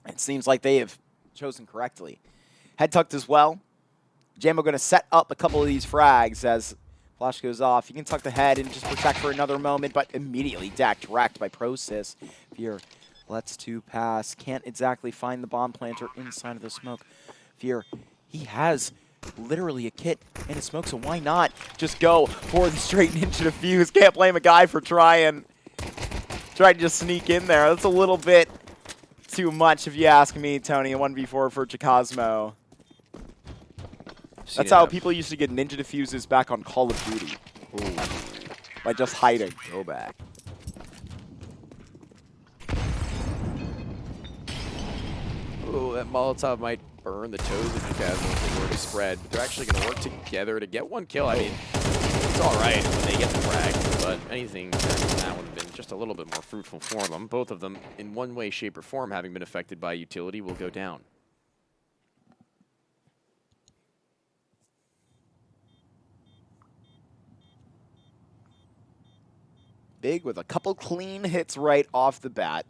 It seems like they have chosen correctly. Head tucked as well. Jambo going to set up a couple of these frags as flash goes off. You can tuck the head and just protect for another moment, but immediately decked direct by Prosis. Fear lets two pass. Can't exactly find the bomb planter inside of the smoke. Fear, he has literally a kit in his smoke, so why not just go for the straight ninja defuse? Can't blame a guy for trying to just sneak in there. That's a little bit too much if you ask me, Tony. A 1v4 for Chicosmo. That's how people used to get ninja diffuses back on Call of Duty. Ooh. By just hiding. Go back. Ooh, that Molotov might burn the toes of Chicosmo if they were to spread. But they're actually going to work together to get one kill. I mean, it's all right when they get the frag, but anything that would have been just a little bit more fruitful for them. Both of them, in one way, shape, or form, having been affected by utility, will go down. Big with a couple clean hits right off the bat.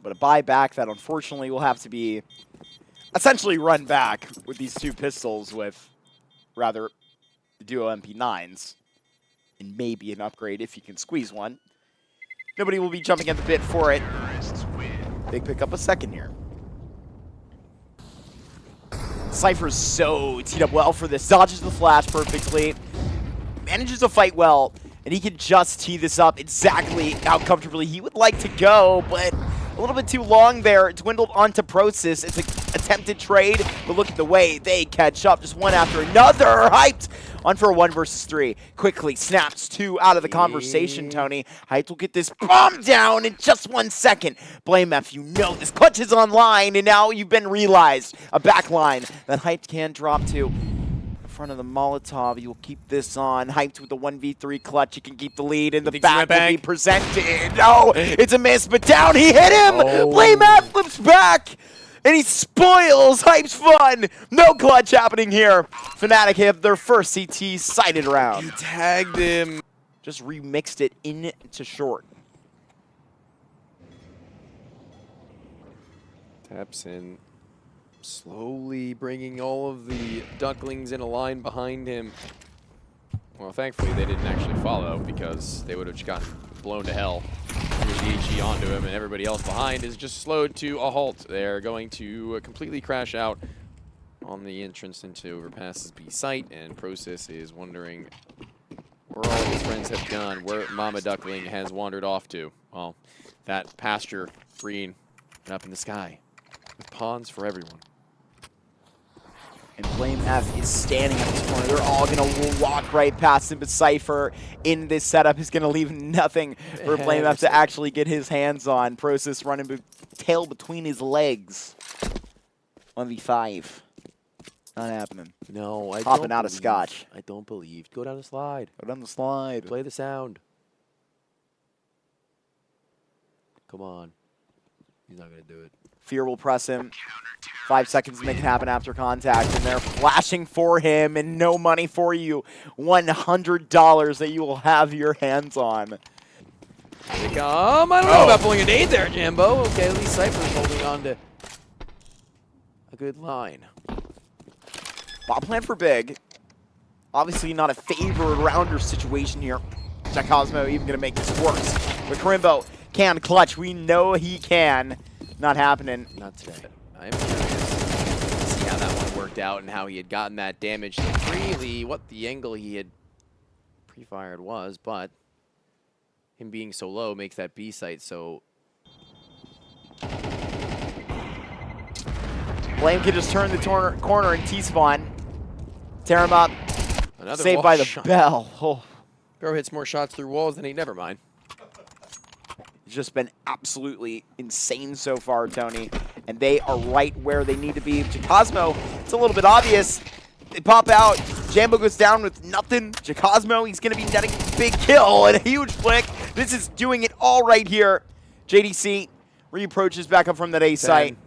But a buyback that unfortunately will have to be essentially run back with these two pistols with rather duo MP9s. And maybe an upgrade if you can squeeze one. Nobody will be jumping at the bit for it. Big pick up a second here. Cypher's so teed up well for this. Dodges the flash perfectly. Manages to fight well, and he can just tee this up exactly how comfortably he would like to go, but a little bit too long there. It dwindled onto Prosis. It's an attempted trade, but look at the way they catch up. Just one after another. Hyped on for a 1 versus 3. Quickly snaps 2 out of the conversation, Tony. Hyped will get this bomb down in just 1 second. Blame F, you know this clutch is online, and now you've been realized. A backline that Hyped can drop to. Front of the Molotov, you will keep this on. Hyped with the 1v3 clutch, you can keep the lead, and the back will be presented. No, it's a miss, but down, he hit him! Oh. Blame F flips back, and he spoils Hype's fun. No clutch happening here. Fnatic have their first CT sighted round. He tagged him. Just remixed it into short. Taps in. Slowly bringing all of the ducklings in a line behind him. Well, thankfully they didn't actually follow because they would have just gotten blown to hell. Here's the HE onto him, and everybody else behind is just slowed to a halt. They're going to completely crash out on the entrance into Overpass's B site, and Prosis is wondering where all of his friends have gone, where Mama Duckling has wandered off to. Well, that pasture green and up in the sky with ponds for everyone. And Blame F is standing at this corner. They're all going to walk right past him, but Cypher in this setup is going to leave nothing for Blame F to actually get his hands on. Prosis running tail between his legs. 1v5. Not happening. No, I Popping don't out of scotch. I don't believe. Go down the slide. Go down the slide. Play the sound. Come on. He's not going to do it. Fear will press him. 5 seconds to make it happen after contact, and they're flashing for him, and no money for you. $100 that you will have your hands on. Here they come. I don't know about pulling a nade there, Jambo. Okay, at least Cypher's holding on to a good line. Ball plan for Big. Obviously not a favored rounder situation here. Chicosmo even going to make this worse. But Karimbo can clutch. We know he can. Not happening. Not today. I am curious to see how that one worked out and how he had gotten that damage so freely, what the angle he had pre-fired was, but him being so low makes that B site so... Blame can just turn the corner and T-spawn. Tear him up. Another Saved by the bell. Oh. Bro hits more shots through walls than he never mind. It's just been absolutely insane so far, Tony. And they are right where they need to be. Chicosmo, it's a little bit obvious. They pop out. Jambo goes down with nothing. Chicosmo, he's going to be netting a big kill and a huge flick. This is doing it all right here. JDC reapproaches back up from that A site.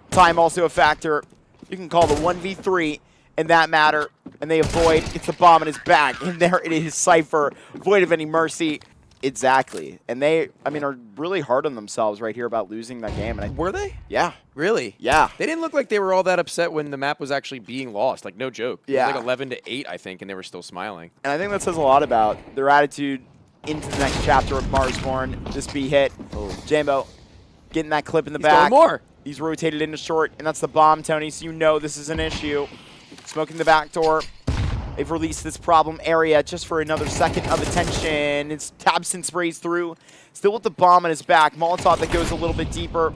Time also a factor. You can call the 1v3 in that matter. And they avoid. It's the bomb in his back. And there it is, Cypher. Void of any mercy. Exactly. And they, I mean, are really hard on themselves right here about losing that game. And Were they? yeah. Really? Yeah. They didn't look like they were all that upset when the map was actually being lost. Like, no joke. Yeah. It was like 11-8, I think, and they were still smiling. And I think that says a lot about their attitude into the next chapter of Marsborn. This B hit. Oh. Jambo getting that clip in the He's back. going more. He's rotated into short, and that's the bomb, Tony, so you know this is an issue. Smoking the back door. They've released this problem area just for another second of attention. It's tabseN sprays through. Still with the bomb on his back. Molotov that goes a little bit deeper.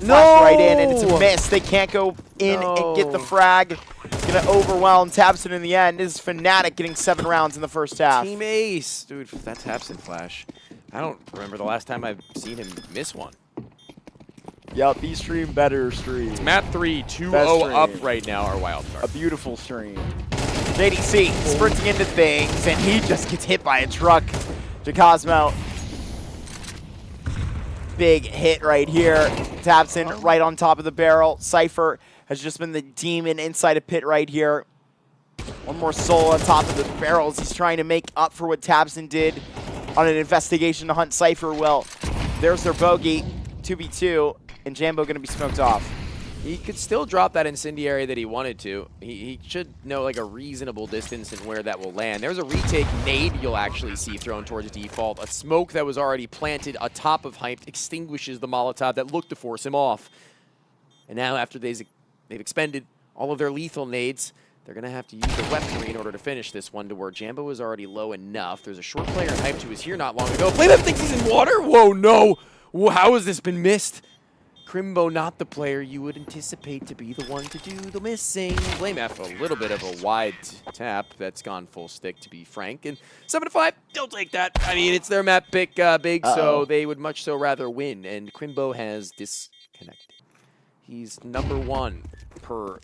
Flash right in, and it's a miss. They can't go in and get the frag. It's going to overwhelm tabseN in the end. This is Fnatic getting 7 rounds in the first half. Team ace. Dude, that's tabseN Flash. I don't remember the last time I've seen him miss one. Yep, B-stream, better stream. It's map 3, 2-0 up right now, our wild card. A beautiful stream. JDC sprinting into things, and he just gets hit by a truck. JaCosmo. Big hit right here. tabseN right on top of the barrel. Cypher has just been the demon inside a pit right here. One more soul on top of the barrels. He's trying to make up for what tabseN did on an investigation to hunt Cypher. Well, there's their bogey. 2v2, and Jambo going to be smoked off. He could still drop that incendiary that he wanted to. He should know like a reasonable distance and where that will land. There's a retake nade you'll actually see thrown towards default. A smoke that was already planted atop of Hyped extinguishes the Molotov that looked to force him off. And now after they've expended all of their lethal nades, they're going to have to use their weaponry in order to finish this one to where Jambo is already low enough. There's a short player in Hyped who was here not long ago. Flame thinks he's in water? Whoa, no! How has this been missed? Crimbo not the player you would anticipate to be the one to do the missing. Flame F a little bit of a wide tap that's gone full stick, to be frank. And 7-5, they'll take that. I mean, it's their map pick big, so they would much so rather win. And Crimbo has disconnected. He's #1 per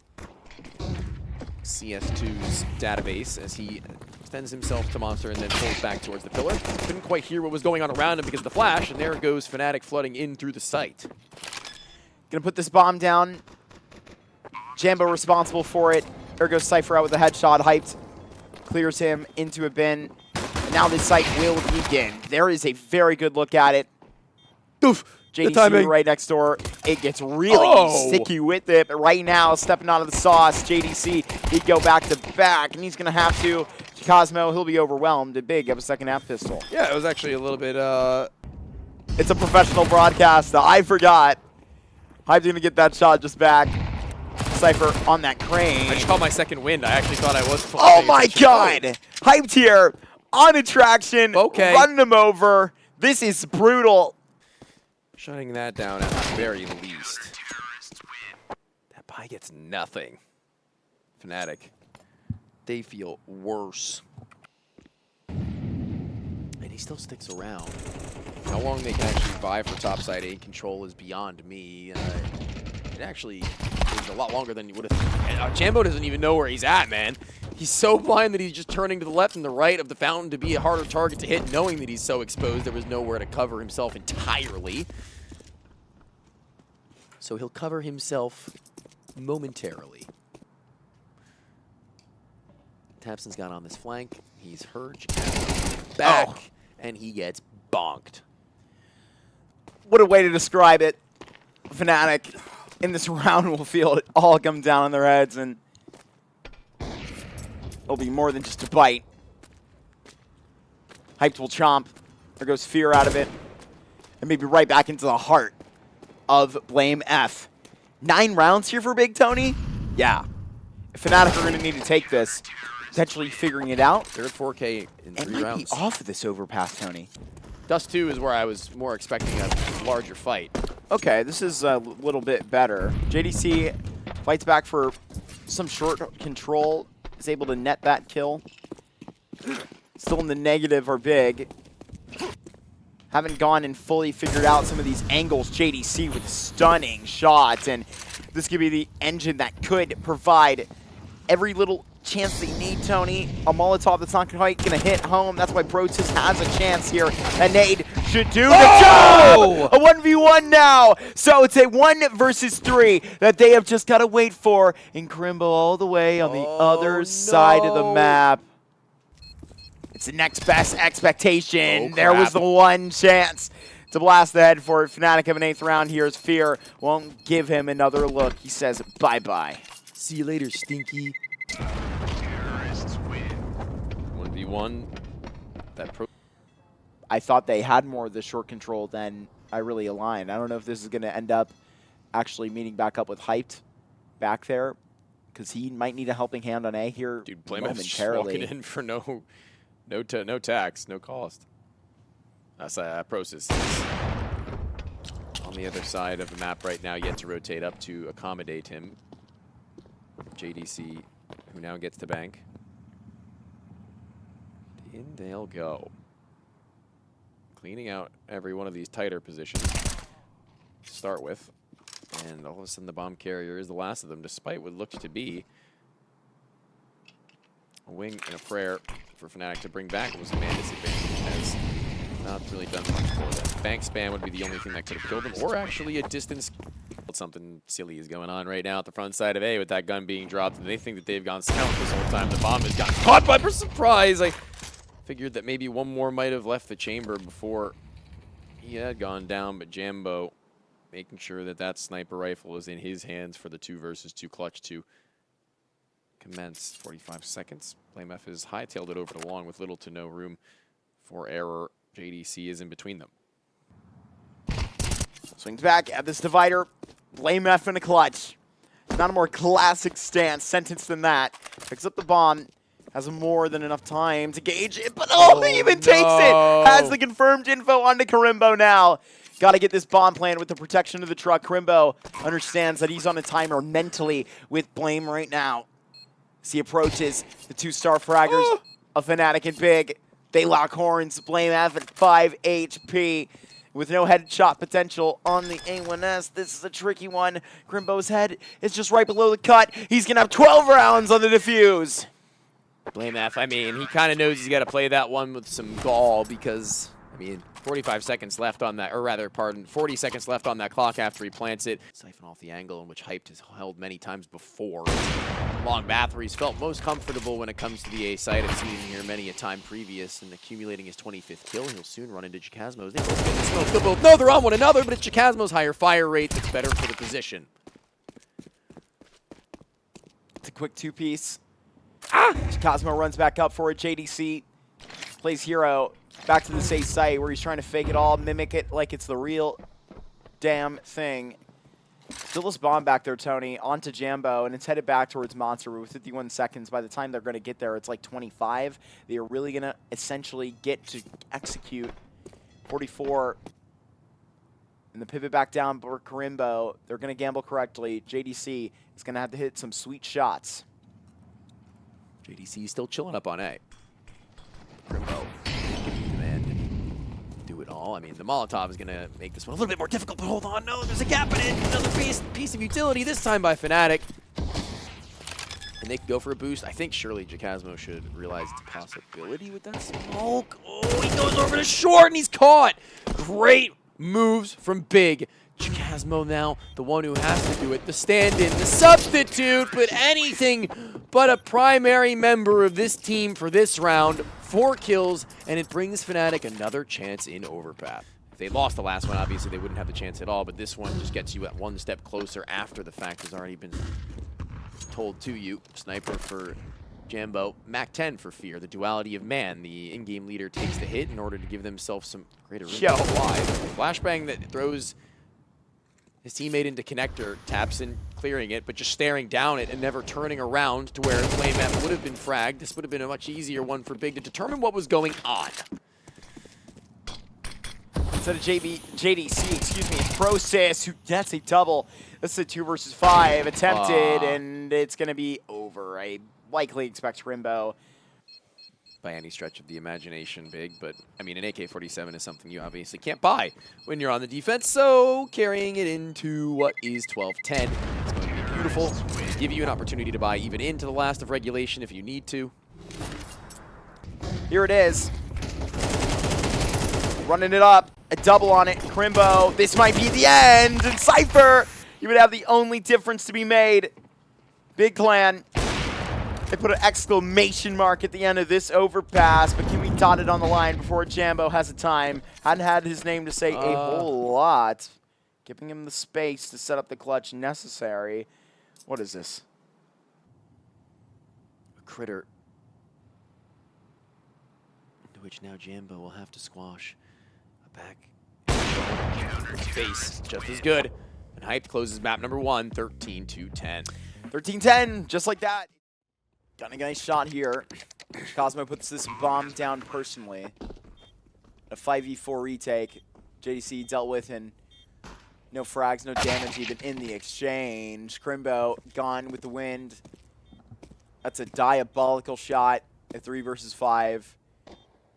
CS2's database as he extends himself to Monster and then pulls back towards the pillar. Couldn't quite hear what was going on around him because of the flash, and there goes Fnatic flooding in through the site. Gonna put this bomb down. Jambo responsible for it. There goes Cypher out with a headshot. Hyped. Clears him into a bin. And now this site will begin. There is a very good look at it. Oof, JDC right next door. It gets really sticky with it. But right now, stepping out of the sauce, JDC, he'd go back to back. And he's gonna have to. Cosmo, he'll be overwhelmed. Big have a second half pistol. Yeah, it was actually a little bit, It's a professional broadcast. I forgot. Hype's gonna get that shot just back. Cypher on that crane. I just caught my second wind. I actually thought I was flying. Oh my god! Hyped here on attraction. Okay. Running him over. This is brutal. Shutting that down at the very least. That pie gets nothing. Fnatic. They feel worse. And he still sticks around. How long they can actually buy for topside A control is beyond me. It actually is a lot longer than you would have. Jambo doesn't even know where he's at, man. He's so blind that he's just turning to the left and the right of the fountain to be a harder target to hit, knowing that he's so exposed there was nowhere to cover himself entirely. So he'll cover himself momentarily. tabseN's got on this flank. He's heard back, and he gets bonked. What a way to describe it. Fnatic in this round will feel it all come down on their heads, and it'll be more than just a bite. Hyped will chomp. There goes Fear out of it. And maybe right back into the heart of Blame F. 9 rounds here for Big Tony? Yeah. If Fnatic are going to need to take this, potentially figuring it out. They're at 4K in 3 might rounds. Be off of this overpass, Tony. Dust 2 is where I was more expecting a larger fight. Okay, this is a little bit better. JDC fights back for some short control, is able to net that kill. Still in the negative are Big. Haven't gone and fully figured out some of these angles. JDC with stunning shots, and this could be the engine that could provide every little chance they need, Tony. A Molotov that's not quite going to hit home. That's why Protus has a chance here. A nade should do the job! A 1v1 now! So it's a 1 versus 3 that they have just got to wait for. And Crimbo all the way on the other side of the map. It's the next best expectation. Oh, there was the one chance to blast the head for it. Fnatic have an 8th round here as Fear won't give him another look. He says bye-bye. See you later, Stinky. 1v1. I thought they had more of the short control than I really aligned. I don't know if this is going to end up actually meeting back up with Hyped back there, because he might need a helping hand on A here. Dude, Blame's just walking in for no tax, no cost. Process is on the other side of the map right now, yet to rotate up to accommodate him. JDC, who now gets to bank. In they'll go. Cleaning out every one of these tighter positions to start with. And all of a sudden the bomb carrier is the last of them, despite what looks to be a wing and a prayer for Fnatic to bring back. It was a man disadvantage, has not really done much for them. Bank spam would be the only thing that could have killed them, or actually a distance. Something silly is going on right now at the front side of A with that gun being dropped, and they think that they've gone silent this whole time. The bomb has gotten caught by surprise. I figured that maybe one more might have left the chamber before he had gone down, but Jambo making sure that that sniper rifle is in his hands for the 2 versus 2 clutch to commence. 45 seconds. BlameF has hightailed it over to long with little to no room for error. JDC is in between them. Swings back at this divider. BlameF in a clutch. Not a more classic stance sentence than that. Picks up the bomb. Has more than enough time to gauge it, but he even takes it! Has the confirmed info onto Karimbo now. Got to get this bomb plan with the protection of the truck. Karimbo understands that he's on a timer mentally with Blame right now. As he approaches the 2-star fraggers of Fnatic and Big. They lock horns. BlameF at 5 HP. With no headshot potential on the A1S. This is a tricky one. Karimbo's head is just right below the cut. He's going to have 12 rounds on the defuse. BlameF, I mean, he kind of knows he's got to play that one with some gall because, I mean, 45 seconds left on that, or rather, pardon, 40 seconds left on that clock after he plants it. Siphon off the angle in which Hyped has held many times before. Long Bathory's felt most comfortable when it comes to the A side. I've seen him here many a time previous, and accumulating his 25th kill, he'll soon run into Jacasmo's. They both get the smoke. They'll both know they're on one another, but it's Jacasmo's higher fire rate that's better for the position. It's a quick 2-piece. Cosmo runs back up for it. JDC plays hero back to the safe site where he's trying to fake it all, mimic it like it's the real damn thing. Still this bomb back there, Tony, onto Jambo, and it's headed back towards Monster with 51 seconds. By the time they're going to get there, it's like 25. They are really going to essentially get to execute 44. And the pivot back down for Karimbo. They're going to gamble correctly. JDC is going to have to hit some sweet shots. JDC is still chilling up on A. Karimbo, command, do it all. I mean, the Molotov is going to make this one a little bit more difficult, but hold on. No, there's a gap in it. Another piece of utility, this time by Fnatic. And they can go for a boost. I think surely Jacasmo should realize its possibility with that smoke. Oh, he goes over to short, and he's caught. Great moves from Big. Jacasmo now, the one who has to do it, the stand-in, the substitute, but anything but a primary member of this team for this round. 4 kills, and it brings Fnatic another chance in Overpath. If they lost the last one, obviously they wouldn't have the chance at all, but this one just gets you at one step closer after the fact has already been told to you. Sniper for Jambo, Mac 10 for Fear, the duality of man. The in-game leader takes the hit in order to give themselves some greater room to fly. Flashbang that throws his teammate into connector, taps in, clearing it, but just staring down it and never turning around to where BlameF would have been fragged. This would have been a much easier one for Big to determine what was going on. Instead of JDC, excuse me, it's Process who gets a double. This is a 2 versus 5 attempted, and it's going to be over. I likely expect Rimbo. By any stretch of the imagination, Big, but I mean, an AK-47 is something you obviously can't buy when you're on the defense, so carrying it into what is 12-10. It's going to be beautiful. Give you an opportunity to buy even into the last of regulation if you need to. Here it is. Running it up. A double on it. Karimbo. This might be the end. And Cypher, you would have the only difference to be made. Big Clan. They put an exclamation mark at the end of this overpass, but can we dotted on the line before Jambo has a time. Hadn't had his name to say a whole lot. Giving him the space to set up the clutch necessary. What is this? A critter. Into which now Jambo will have to squash. A back. Face. Just as good. And Hyped closes map number 1, 13-10. 13-10, just like that. Got a nice shot here. Cosmo puts this bomb down personally. A 5v4 retake. JDC dealt with, and no frags, no damage even in the exchange. Crimbo gone with the wind. That's a diabolical shot. A 3 versus 5.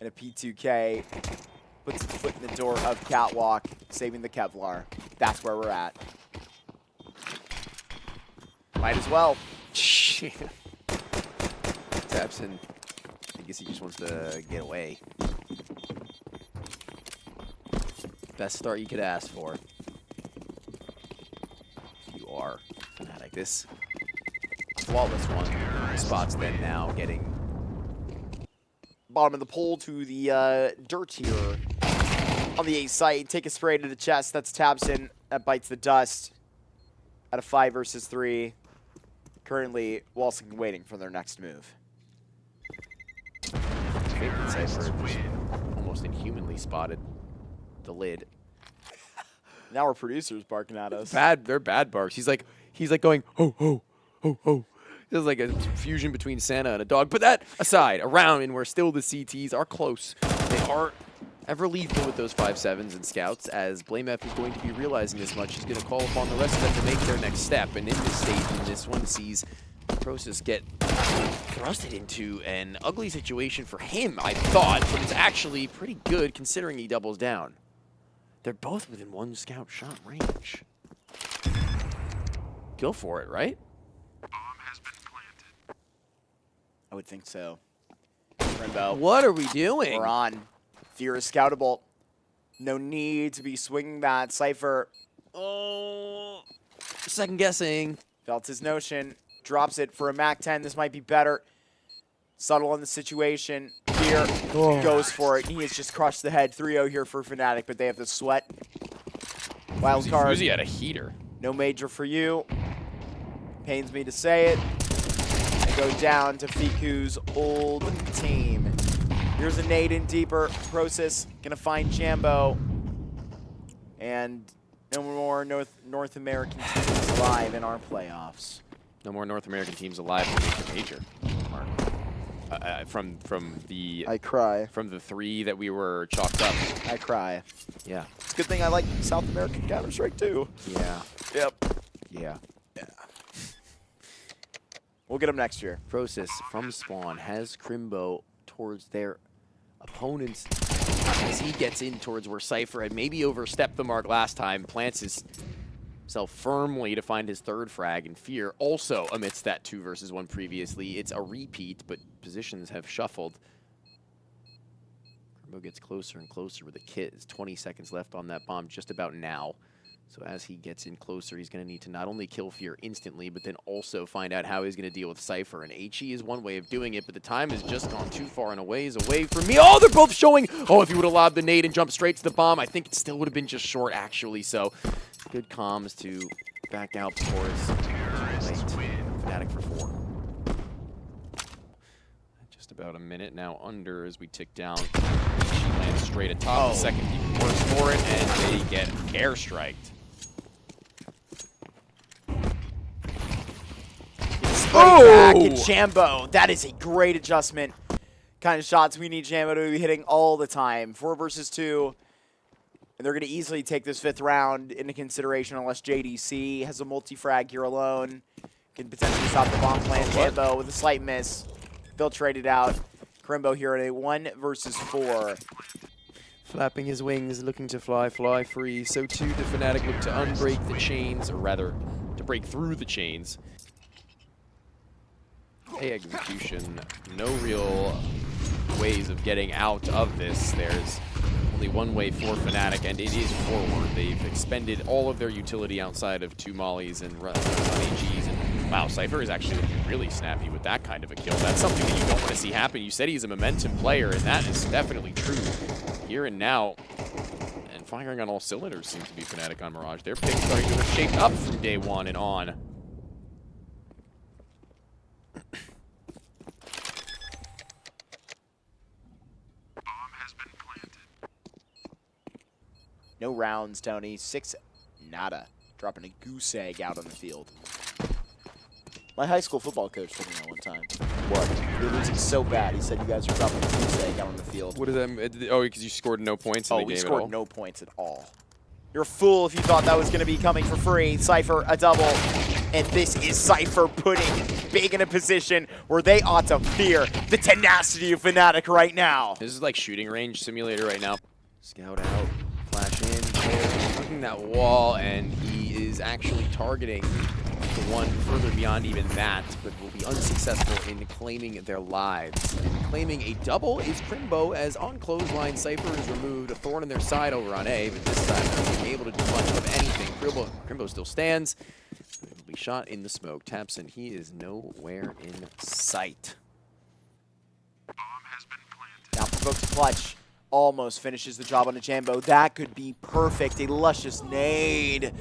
And a P2K puts its foot in the door of Catwalk, saving the Kevlar. That's where we're at. Might as well. Tapson, I guess he just wants to get away. Best start you could ask for. If you are Fnatic. This flawless one. Spots then now getting bottom of the pole to the dirt here on the A site. Take a spray to the chest. That's Tabson. That bites the dust at a 5 versus 3. Currently, Walsing waiting for their next move. I think that Cypher just almost inhumanly spotted the lid. Now our producer's barking at us. They're bad barks. He's like going ho ho ho ho. This is like a fusion between Santa and a dog. But that aside, around and where still the CTs are close. They are ever lethal with those 5-7s and scouts, as BlameF is going to be realizing this much. He's going to call upon the rest of them to make their next step. And in this stage, in this one, sees Process get thrusted into an ugly situation for him, I thought, but it's actually pretty good considering he doubles down. They're both within 1 scout shot range. Go for it, right? I would think so. Rainbow. What are we doing? We're on. Fear is scoutable. No need to be swinging that. Cypher. Oh, second guessing. Felt his notion. Drops it for a MAC-10. This might be better. Subtle on the situation. Fear goes for it. He has just crushed the head. 3-0 here for Fnatic, but they have the sweat. Wild card. Uzi had a heater. No major for you. Pains me to say it. And go down to Fiku's old team. Here's a nade in deeper. Process gonna find Jambo. And no more North American teams alive in our playoffs. No more North American teams alive for major. Mark. From the I cry. From the 3 that we were chalked up. I cry. Yeah. It's a good thing I like South American Counter-Strike too. Yeah. Yep. Yeah. Yeah. We'll get them next year. Process from spawn has Crimbo towards their opponents as he gets in towards where Cypher had maybe overstepped the mark last time. Plants himself firmly to find his 3rd frag, and Fear also amidst that 2 versus 1 previously. It's a repeat, but positions have shuffled. Crimbo gets closer and closer with a kit. There's 20 seconds left on that bomb just about now. So as he gets in closer, he's going to need to not only kill Fear instantly, but then also find out how he's going to deal with Cypher. And HE is one way of doing it, but the time has just gone too far and a ways away from me. Oh, they're both showing. Oh, if he would have lobbed the nade and jumped straight to the bomb, I think it still would have been just short, actually. So good comms to back out before it's too late. Fnatic for 4. Just about a minute now under as we tick down. She lands straight atop. The second even works for it, and they get airstriked. Back at Jambo. That is a great adjustment. Kind of shots we need Jambo to be hitting all the time. 4 versus 2. And they're going to easily take this 5th round into consideration unless JDC has a multi-frag here alone. Can potentially stop the bomb plant. Jambo with a slight miss. Filtrated out. Crimbo here in a 1 versus 4. Flapping his wings, looking to fly free. So too the Fnatic look to unbreak the chains, or rather, to break through the chains. Execution, no real ways of getting out of this. There's definitely one way for Fnatic, and it is forward. They've expended all of their utility outside of 2 mollies and run AGs, and wow, Cypher is actually looking really snappy with that kind of a kill. That's something that you don't want to see happen. You said he's a momentum player, and that is definitely true here and now. And firing on all cylinders seems to be Fnatic on Mirage. Their pick starting to have shaped up from day one and on. No rounds, Tony. 6 nada. Dropping a goose egg out on the field. My high school football coach told me that one time. What? You're losing so bad. He said you guys are dropping a goose egg out on the field. What does that mean? Oh, because you scored no points in the game at all? Oh, we scored no points at all. You're a fool if you thought that was going to be coming for free. Cypher, a double. And this is Cypher putting Big in a position where they ought to fear the tenacity of Fnatic right now. This is like shooting range simulator right now. Scout out. Flash in, looking that wall, and he is actually targeting the one further beyond even that, but will be unsuccessful in claiming their lives. And claiming a double is Crimbo, as on clothesline, Cypher is removed, a thorn in their side over on A, but this time not being able to do much of anything. Crimbo still stands, but will be shot in the smoke. Taps, and he is nowhere in sight. Now provokes clutch. Almost finishes the job on a Jambo. That could be perfect. A luscious nade.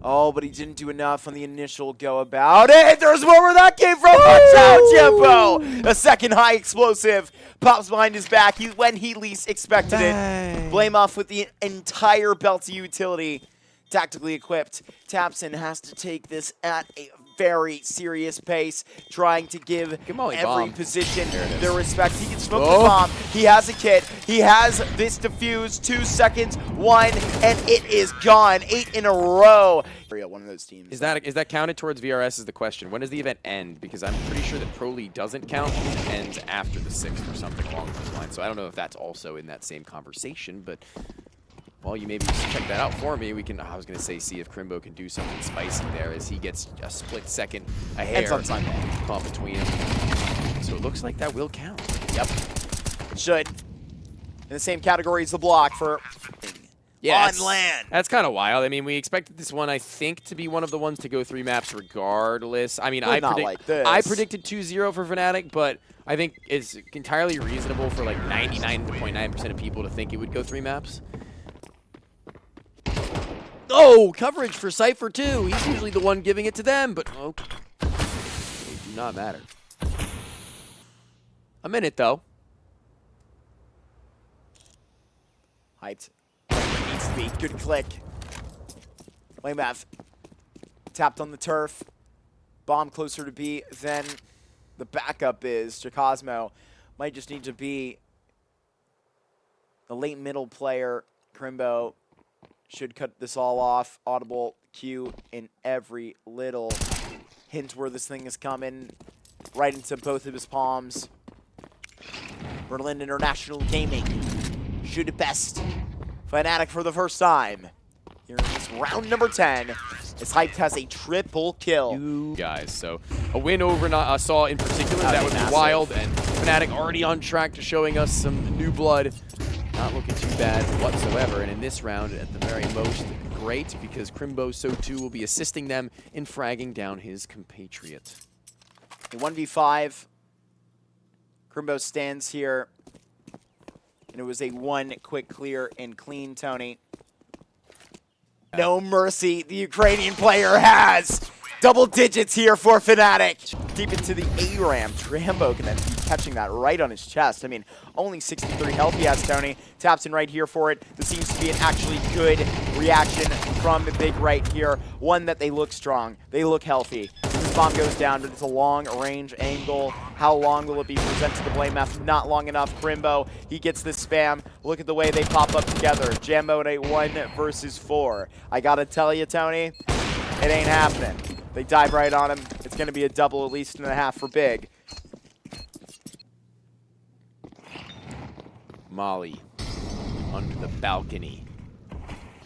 Oh, but he didn't do enough on the initial go about it. There's more where that came from. Watch out, Jambo. A second high explosive. Pops behind his back when he least expected it. Blame off with the entire belt of utility. Tactically equipped. Tapson has to take this at a very serious pace, trying to give every position their respect. He can smoke the bomb. He has a kit. He has this defuse. 2 seconds, 1, and it is gone. 8 in a row. One of those teams. Is that counted towards VRS is the question. When does the event end? Because I'm pretty sure that Pro League doesn't count. It ends after the 6th or something along those lines. So I don't know if that's also in that same conversation, but while you maybe just check that out for me, we can, I was going to say, see if Crimbo can do something spicy there as he gets a split second, a hair caught between them. So it looks like that will count. Yep. It should. In the same category as the block for on land. That's kind of wild. I mean, we expected this one, I think, to be one of the ones to go 3 maps regardless. I mean, I predicted 2-0 for Fnatic, but I think it's entirely reasonable for like 99.9% of people to think it would go 3 maps. Oh, coverage for Cypher too. He's usually the one giving it to them, but oh, they do not matter. A minute though. Hyped. Needs to be. Good click. Laymath tapped on the turf. Bomb closer to B than the backup is. Jacosmo might just need to be the late middle player. Crimbo should cut this all off. Audible cue in every little hint where this thing is coming. Right into both of his palms. Berlin International Gaming should best Fnatic for the first time here in this round number 10. As Hyped has a triple kill. Guys, so a win over Saw in particular, that would be wild. And Fnatic already on track to showing us some new blood. Not looking too bad whatsoever, and in this round, at the very most, great, because Crimbo so too will be assisting them in fragging down his compatriot. A 1v5. Crimbo stands here, and it was a 1 quick clear and clean, Tony. No mercy the Ukrainian player has. Double digits here for Fnatic. Deep into the ARAM. Trambo can then be catching that right on his chest. I mean, only 63 health he has, Tony. Taps in right here for it. This seems to be an actually good reaction from the Big right here. One that they look strong. They look healthy. This bomb goes down, but it's a long range angle. How long will it be presented to Blame F? Not long enough. Crimbo, he gets this spam. Look at the way they pop up together. Jambo in a 1 versus 4. I gotta tell you, Tony, it ain't happening. They dive right on him. It's going to be a double, at least, and a half for Big. Molly, under the balcony,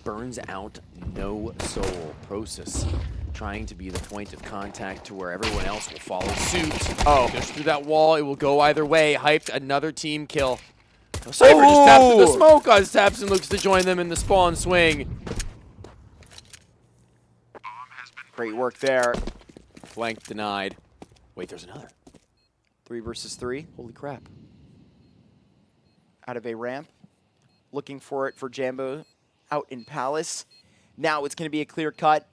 burns out no soul. Prosus trying to be the point of contact to where everyone else will follow suit. Oh, goes through that wall. It will go either way. Hyped, another team kill. Cypher just taps in the smoke as Tabson looks to join them in the spawn swing. Great work there. Flank denied. Wait, there's another. 3 versus 3. Holy crap. Out of a ramp. Looking for it for Jambo out in Palace. Now it's going to be a clear cut.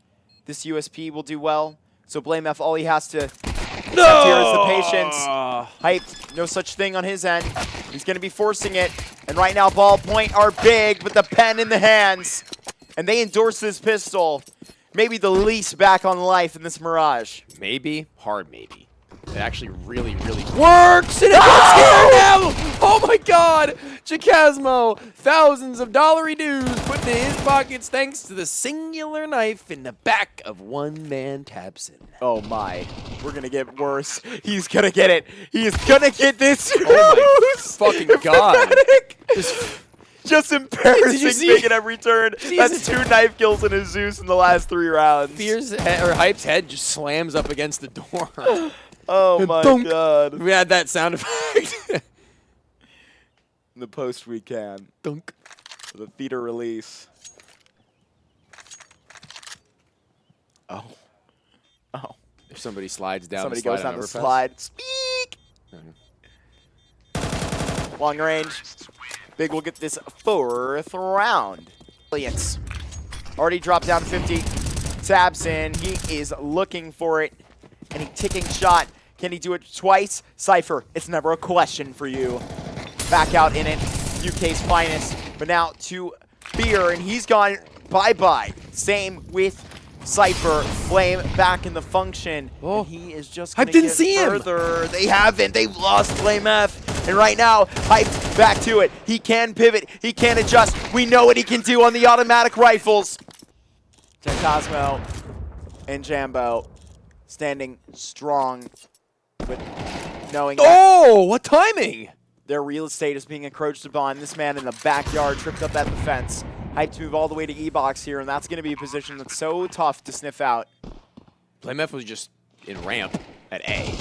This USP will do well. So Blame F, all he has to accept here is the patience. Hyped, no such thing on his end. He's going to be forcing it. And right now, ball point are big with the pen in the hands. And they endorse this pistol. Maybe the least back on life in this Mirage. Maybe. Hard maybe. It actually really, really works, and it gets here now! Oh my god! Chicasmo, thousands of dollary dues put into his pockets thanks to the singular knife in the back of one-man Tabson. Oh my. We're going to get worse. He's going to get it. He's going to get this. Oh my fucking god. Just embarrassing big at every turn. That's 2 knife kills and a Zeus in the last 3 rounds. Hype's head just slams up against the door. Oh my god. We had that sound effect. In the post we can. Dunk. For the theater release. Oh. Oh. If somebody slides down Somebody the slide goes down the overpass. slide. Speak! Long range. Big will get this 4th round. Brilliance. Already dropped down 50. Tabson, he is looking for it. Any ticking shot. Can he do it twice? Cypher, it's never a question for you. Back out in it. UK's finest. But now to Beer, and he's gone bye-bye. Same with Cypher. Flame back in the function. Oh. And he is just I going to didn't get see him. further. They haven't. They've lost Flame F. And right now, Hype back to it. He can pivot. He can adjust. We know what he can do on the automatic rifles. Cosmo and Jambo standing strong, but knowing Oh, what timing! their real estate is being encroached upon. This man in the backyard tripped up at the fence. Hype to move all the way to E-Box here, and that's going to be a position that's so tough to sniff out. Blame F was just in ramp at A.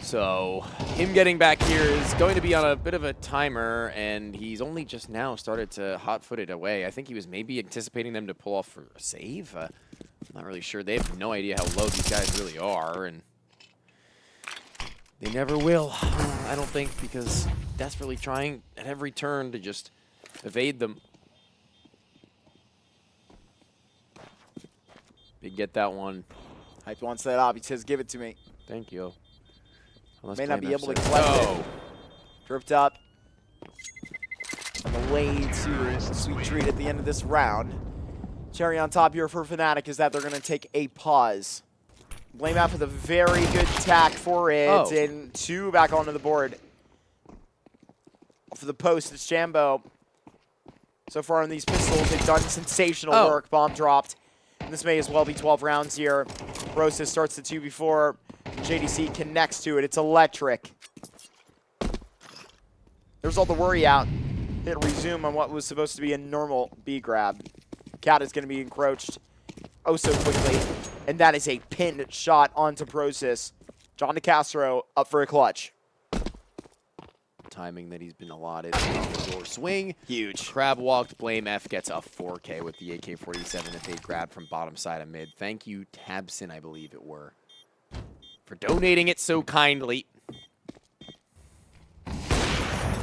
So him getting back here is going to be on a bit of a timer, and he's only just now started to hot-foot it away. I think he was maybe anticipating them to pull off for a save. I'm not really sure. They have no idea how low these guys really are, and they never will, I don't think, because desperately trying at every turn to just evade them. Big get that one. Hype wants that up. He says, give it to me. Thank you. Unless May not be able to says collect no. it. Dripped up. On the way to a sweet treat at the end of this round. Cherry on top here for Fnatic is that they're going to take a pause. Blame out for the very good attack for it. Oh. And 2 back onto the board. For the post, it's Jambo. So far on these pistols, they've done sensational work. Bomb dropped. And this may as well be 12 rounds here. Rosa starts the 2v4. JDC connects to it. It's electric. There's all the worry out. Hit resume on what was supposed to be a normal B grab. Cat is going to be encroached oh so quickly. And that is a pinned shot onto Prosis. John DeCastro up for a clutch. Timing that he's been allotted. The door swing. Huge. Crab walked. Blame F gets a 4K with the AK-47 that they grabbed from bottom side of mid. Thank you, Tabson, I believe it were, for donating it so kindly.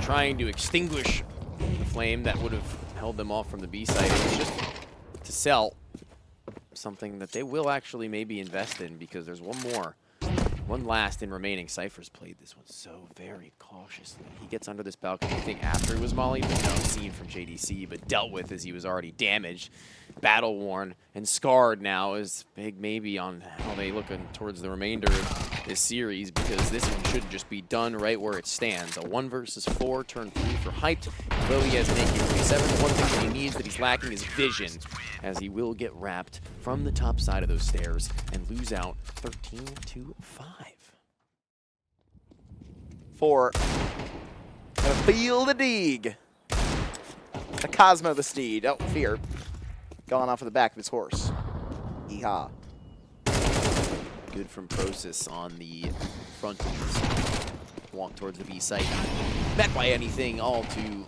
Trying to extinguish the flame that would have held them off from the B site. It was just to sell something that they will actually maybe invest in, because there's one last in remaining. Cypher's played this one so very cautiously. He gets under this balcony, I think after he was mollied, but no, seen from JDC, but dealt with as he was already damaged, battle-worn, and scarred now is big maybe on how they look towards the remainder of this series, because this one should just be done right where it stands. A 1 versus 4, turn 3 for Hyped. Although he has an AK-47, the one thing that he needs that he's lacking is vision, as he will get wrapped from the top side of those stairs and lose out 13-5. 4. Gonna feel the dig. The Cosmo the steed. Oh, fear. Gone off of the back of his horse. Yeehaw. Good from Prosis on the front. walk towards the B site. Met by anything all too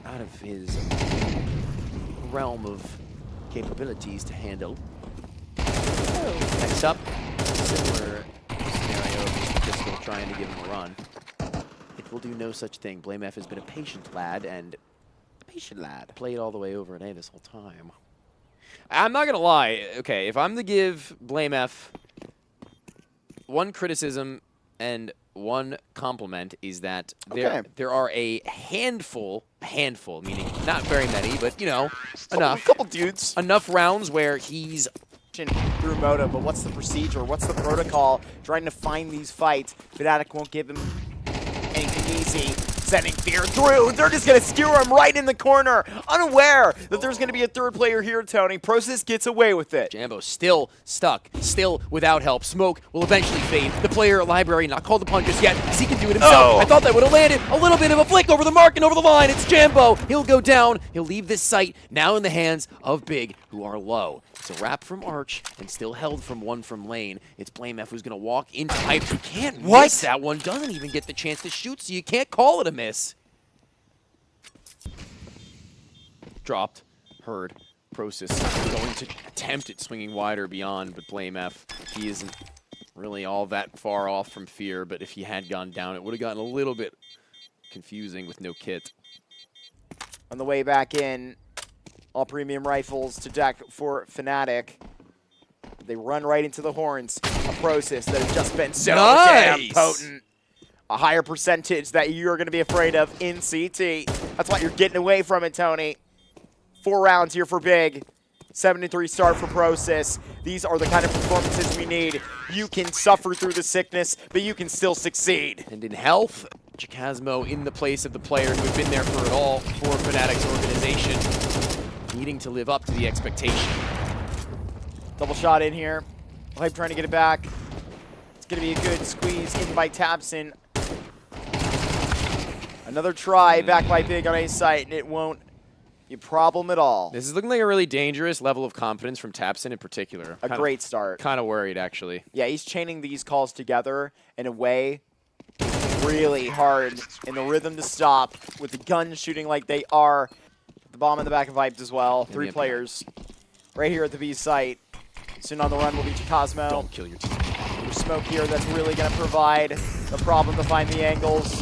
out of his realm of capabilities to handle. Next up, similar scenario of just Pistol trying to give him a run. It will do no such thing. Blame F has been a patient lad and played all the way over at A this whole time. I'm not going to lie. Okay, if I'm to give Blame F one criticism and one compliment is that there are a handful, meaning not very many, but, you know, enough. A couple dudes. Enough rounds where he's Through Moto, but what's the procedure? What's the protocol? Trying to find these fights. Fnatic won't give him anything easy. Sending Fear through. They're just going to skewer him right in the corner. Unaware that there's going to be a third player here, Tony. Process gets away with it. Jambo still stuck, still without help. Smoke will eventually fade. The player library not called upon just yet, because he can do it himself. Oh. I thought that would have landed. A little bit of a flick over the mark and over the line. It's Jambo. He'll go down. He'll leave this site now in the hands of Big, who are low. It's a wrap from Arch and still held from one from lane. It's Blame F who's going to walk into Pipes. You can't miss that one. Doesn't even get the chance to shoot, so you can't call it a miss. Dropped. Heard. Process going to attempt at swinging wider beyond, but Blame F, he isn't really all that far off from Fear, but if he had gone down, it would have gotten a little bit confusing with no kit. On the way back in, all premium rifles to deck for Fnatic. They run right into the horns. A Process that has just been so damn potent. A higher percentage that you're going to be afraid of in CT. That's why you're getting away from it, Tony. 4 rounds here for Big. 73 start for Process. These are the kind of performances we need. You can suffer through the sickness, but you can still succeed. And in health, Chikazmo in the place of the player who had been there for it all for Fnatic's organization, needing to live up to the expectation. Double shot in here. Hype trying to get it back. It's going to be a good squeeze in by Tabson. Another try back by Big on A site, and it won't be a problem at all. This is looking like a really dangerous level of confidence from Tabson in particular. Great start. Kind of worried, actually. Yeah, he's chaining these calls together in a way really hard in the rhythm to stop with the guns shooting like they are. The bomb in the back of Hyped as well. 3 players right here at the B site. Soon on the run will be Chikazmo. Don't kill your team. There's Smoke here that's really going to provide the problem to find the angles.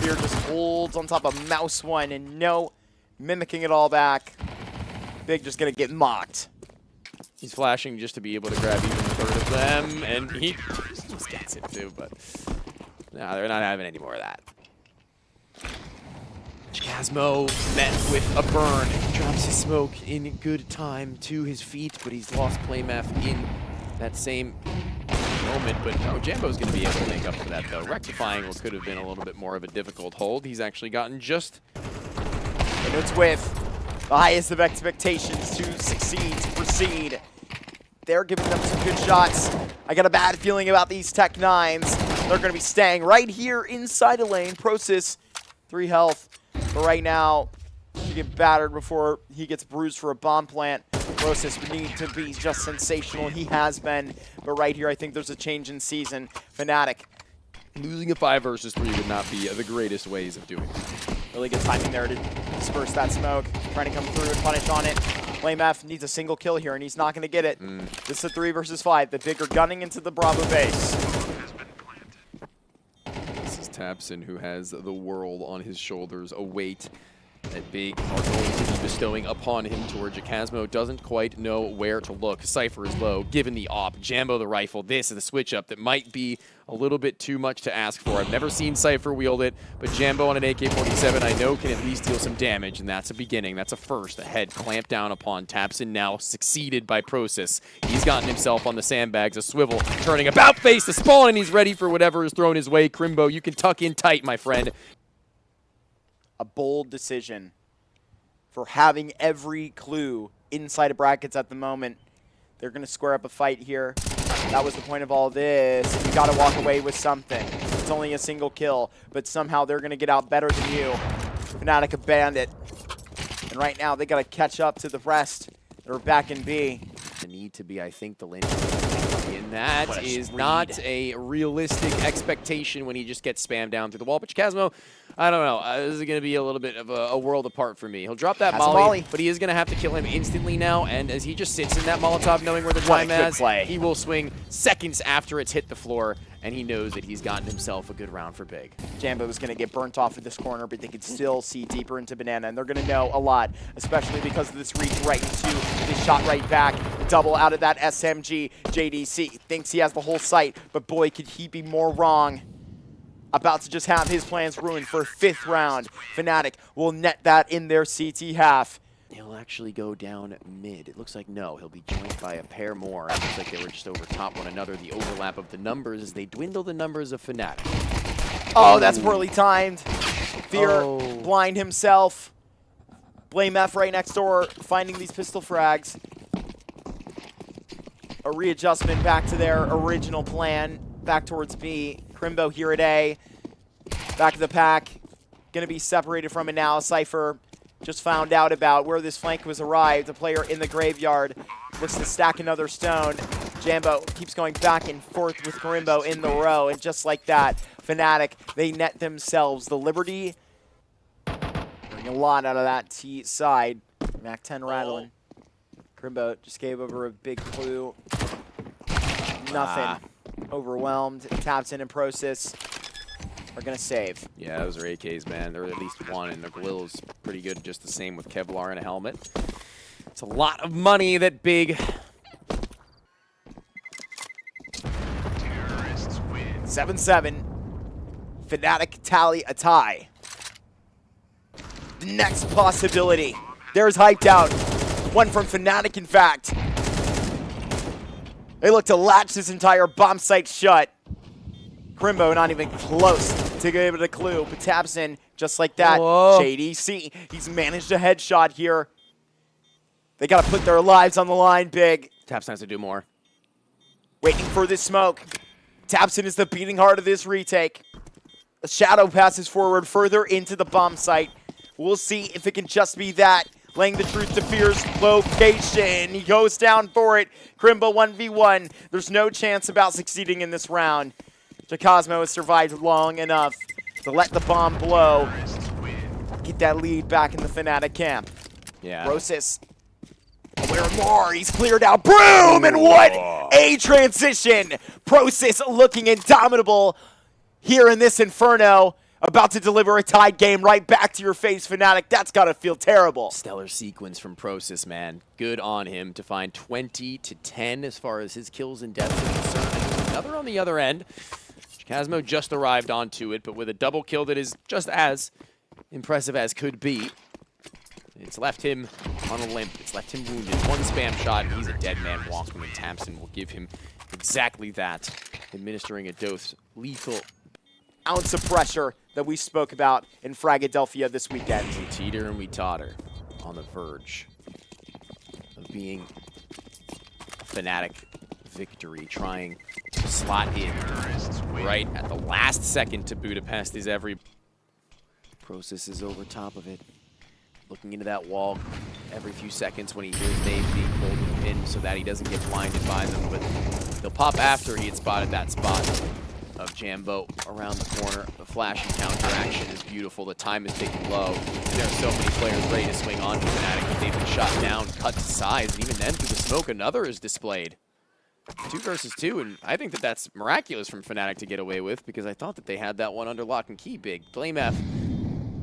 Fear just holds on top of Mouse 1 and no mimicking it all back. Big just going to get mocked. He's flashing just to be able to grab even a third of them, and he just gets it too, but no, they're not having any more of that. Chikazmo met with a burn. Drops his smoke in good time to his feet, but he's lost Blame F in that same moment. But no, Jambo's going to be able to make up for that, though. Rectifying what could have been a little bit more of a difficult hold. He's actually gotten just... And it's with the highest of expectations to succeed, to proceed. They're giving them some good shots. I got a bad feeling about these Tech 9s. They're going to be staying right here inside a lane. Process, 3 health. But right now, he get battered before he gets bruised for a bomb plant. Process would need to be just sensational. He has been. But right here, I think there's a change in season. Fnatic. Losing a 5 versus 3 would not be the greatest ways of doing it. Really good timing there to disperse that smoke. Trying to come through and punish on it. Blame F needs a single kill here, and he's not going to get it. This is a 3 versus 5. The Big are gunning into the Bravo base. This is Tabson, who has the world on his shoulders. A weight that Big are going to be bestowing upon him, to where Chikazmo doesn't quite know where to look. Cypher is low, given the op. Jambo the rifle. This is the switch-up that might be a little bit too much to ask for. I've never seen Cypher wield it, but Jambo on an AK-47 I know can at least deal some damage, and that's a beginning. That's a first. A head clamped down upon. Tabson now succeeded by Process. He's gotten himself on the sandbags, a swivel, turning about face to spawn, and he's ready for whatever is thrown his way. Crimbo, you can tuck in tight, my friend. A bold decision for having every clue inside of brackets at the moment. They're going to square up a fight here. That was the point of all this. And you got to walk away with something. It's only a single kill, but somehow they're going to get out better than you. Fnatic a bandit. And right now, they got to catch up to the rest that are back in B. The need to be, I think, the linchpin. And that is not a realistic expectation when he just gets spammed down through the wall. But Chikazmo, I don't know. This is going to be a little bit of a world apart for me. He'll drop that molly, but he is going to have to kill him instantly now. And as he just sits in that Molotov, knowing where the time is, he will swing seconds after it's hit the floor. And he knows that he's gotten himself a good round for Big. Jambo is going to get burnt off at this corner, but they can still see deeper into Banana, and they're going to know a lot, especially because of this reach right into this shot right back. Double out of that SMG. JDC thinks he has the whole site, but boy, could he be more wrong. About to just have his plans ruined for 5th round. Fnatic will net that in their CT half. He'll actually go down mid. It looks like no. He'll be joined by a pair more. It looks like they were just over top one another. The overlap of the numbers as they dwindle the numbers of Fnatic. Oh, that's poorly timed. Fear blind himself. Blame F right next door, finding these pistol frags. A readjustment back to their original plan. Back towards B. Crimbo here at A. Back of the pack. Going to be separated from it now. Cypher just found out about where this flank was arrived. A player in the graveyard looks to stack another stone. Jambo keeps going back and forth with Crimbo in the row. And just like that, Fnatic, they net themselves the Liberty. Bring a lot out of that T side. Mac 10 rattling. Crimbo just gave over a big clue. Nothing. Overwhelmed. Taps in and Process are going to save. Yeah, those are AKs, man. They're at least one, and their Glil is pretty good, just the same with Kevlar and a helmet. It's a lot of money that Big... 7-7. Fnatic tally a tie. The next possibility. There's Hyped Out. One from Fnatic, in fact. They look to latch this entire bomb site shut. Crimbo not even close to give it a clue, but taps in just like that. Whoa. JDC, he's managed a headshot here. They got to put their lives on the line, Big. Taps has to do more. Waiting for this smoke. Tapson is the beating heart of this retake. A shadow passes forward further into the bomb site. We'll see if it can just be that. Laying the truth to Fear's location. He goes down for it. Crimbo 1v1. There's no chance about succeeding in this round. Chikazmo has survived long enough to let the bomb blow. Get that lead back in the Fnatic camp. Yeah. Process. Where more? He's cleared out. Broom! And what a transition! Process looking indomitable here in this Inferno. About to deliver a tied game right back to your face, Fnatic. That's got to feel terrible. Stellar sequence from Process, man. Good on him to find 20 to 10 as far as his kills and deaths are concerned. And there's another on the other end. Chikazmo just arrived onto it, but with a double kill that is just as impressive as could be. It's left him on a limp. It's left him wounded. One spam shot, and he's a dead man walking, and Tamsin will give him exactly that, administering a dose lethal Ounce of pressure that we spoke about in Fragadelphia this weekend. We teeter and we totter on the verge of being a Fnatic victory, trying to slot in right at the last second to Budapest is every... Process is over top of it, looking into that wall every few seconds when he hears names being pulled in so that he doesn't get blinded by them, but they'll pop after he had spotted that spot of Jambo around the corner. The flash and counter action is beautiful. The time is ticking low. And there are so many players ready to swing on to Fnatic, but they've been shot down, cut to size, and even then through the smoke, another is displayed. 2 versus 2, and I think that that's miraculous from Fnatic to get away with, because I thought that they had that one under lock and key. Big. Blame F,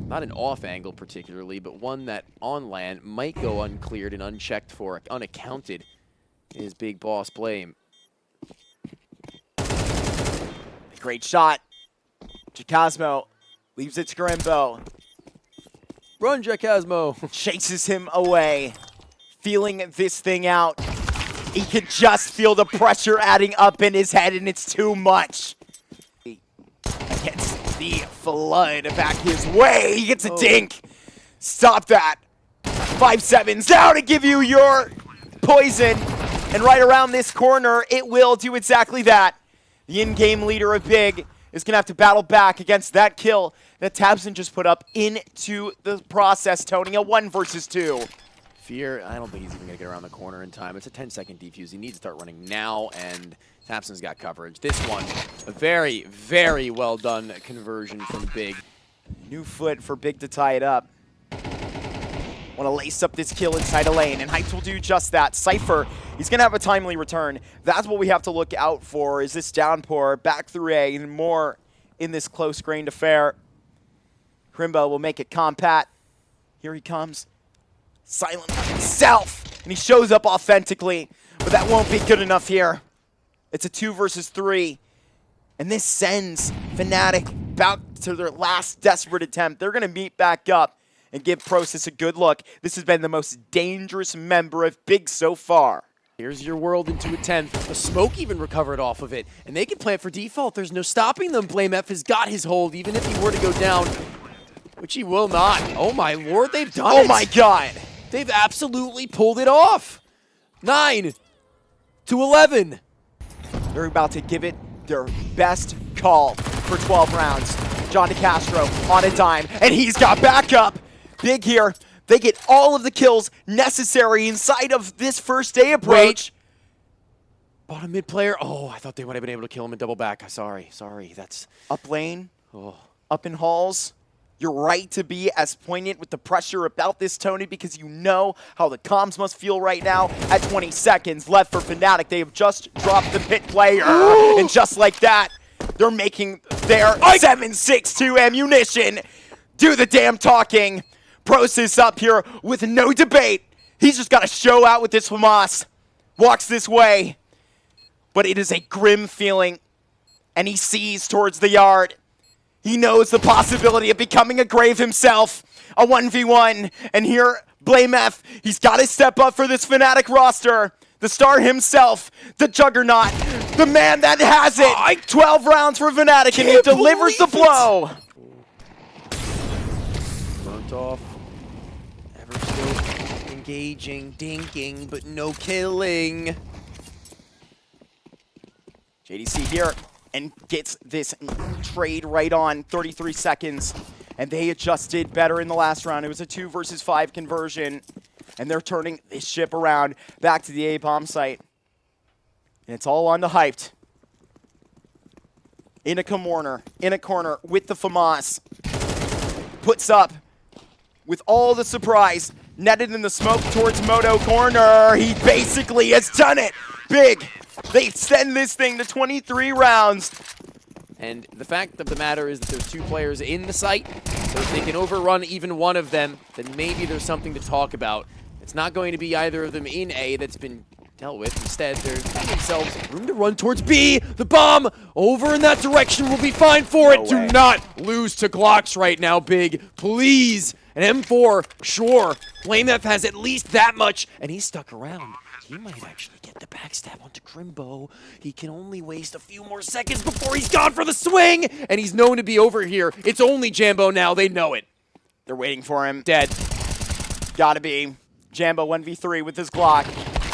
not an off angle particularly, but one that on land might go uncleared and unchecked for, unaccounted, is Big Boss Blame. Great shot. Chikazmo leaves it to Crimbo. Run, Chikazmo! Chases him away. Feeling this thing out. He can just feel the pressure adding up in his head, and it's too much. Against the flood back his way. He gets a dink. Stop that. 5-7's now to give you your poison. And right around this corner, it will do exactly that. The in-game leader of Big is going to have to battle back against that kill that Tabson just put up into the process, Tony. A 1 versus 2. Fear, I don't think he's even going to get around the corner in time. It's a 10-second defuse. He needs to start running now, and Tapson's got coverage. This one, a very, very well done conversion from Big. New foot for Big to tie it up. Want to lace up this kill inside a lane, and Hyped will do just that. Cypher, he's going to have a timely return. That's what we have to look out for, is this downpour back through A and more in this close-grained affair. Crimbo will make it compact. Here he comes. Silent himself, and he shows up authentically, but that won't be good enough here. It's a 2 versus 3, and this sends Fnatic back to their last desperate attempt. They're going to meet back up and give Process a good look. This has been the most dangerous member of Big so far. Here's your world into a 10th. The smoke even recovered off of it, and they can play it for default. There's no stopping them. BlameF has got his hold, even if he were to go down, which he will not. Oh my lord, they've done it. Oh my god. They've absolutely pulled it off. 9 to 11. They're about to give it their best call for 12 rounds. John DeCastro on a dime, and he's got backup. Big here. They get all of the kills necessary inside of this first day approach. Bottom mid player. Oh, I thought they might have been able to kill him in double back. Sorry. That's Up lane, up in halls. You're right to be as poignant with the pressure about this, Tony, because you know how the comms must feel right now. At 20 seconds left for Fnatic, they have just dropped the pit player. And just like that, they're making their 7.62 ammunition. Do the damn talking. Process up here with no debate. He's just got to show out with this Hamas. Walks this way. But it is a grim feeling. And he sees towards the yard. He knows the possibility of becoming a grave himself. A 1v1. And here, BlameF, he's got to step up for this Fnatic roster. The star himself, the juggernaut, the man that has it. 12 rounds for Fnatic, and he delivers the blow. Burnt off. Ever still engaging, dinking, but no killing. JDC here and gets this trade right on. 33 seconds, and they adjusted better in the last round. It was a 2 versus 5 conversion, and they're turning this ship around back to the A bomb site. And it's all on the Hyped. In a corner with the FAMAS. Puts up with all the surprise. Netted in the smoke towards Moto corner. He basically has done it. Big. They extend this thing to 23 rounds. And the fact of the matter is that there's 2 players in the site, so if they can overrun even one of them, then maybe there's something to talk about. It's not going to be either of them in A that's been dealt with. Instead, they're giving themselves room to run towards B. The bomb over in that direction will be fine for it. Do not lose to Glocks right now, Big. Please. An M4, sure. BlameF has at least that much, and he's stuck around. He might actually get the backstab onto Crimbo. He can only waste a few more seconds before he's gone for the swing, and he's known to be over here. It's only Jambo now. They know it. They're waiting for him. Dead. Gotta be. Jambo 1v3 with his Glock.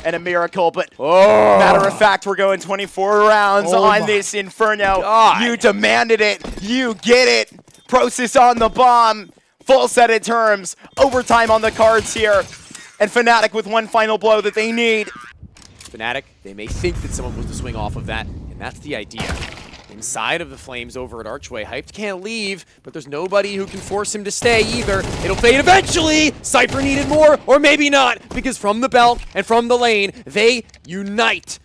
And a miracle, but matter of fact, we're going 24 rounds on this Inferno. God. You demanded it. You get it. Process on the bomb. Full set of terms. Overtime on the cards here. And Fnatic with one final blow that they need. Fnatic, they may think that someone was to swing off of that, and that's the idea. Inside of the Flames over at Archway, Hyped can't leave, but there's nobody who can force him to stay either. It'll fade eventually! Cypher needed more, or maybe not, because from the belt and from the lane, they unite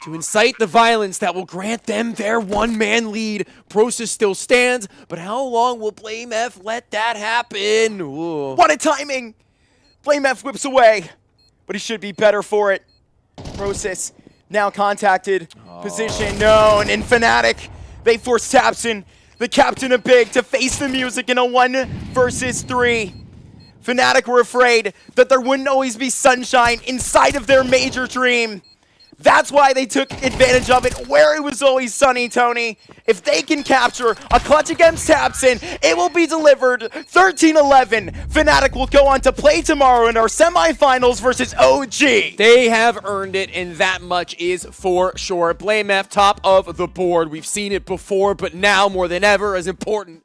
to incite the violence that will grant them their one-man lead. Process still stands, but how long will BlameF let that happen? Ooh. What a timing! BlameF whips away, but he should be better for it. Process now contacted, position known, and Fnatic, they force Tapson, the captain of Big, to face the music in a 1 versus 3. Fnatic were afraid that there wouldn't always be sunshine inside of their major dream. That's why they took advantage of it where it was always sunny, Tony. If they can capture a clutch against Tapson, it will be delivered 13-11. Fnatic will go on to play tomorrow in our semifinals versus OG. They have earned it, and that much is for sure. BlameF top of the board. We've seen it before, but now more than ever as important.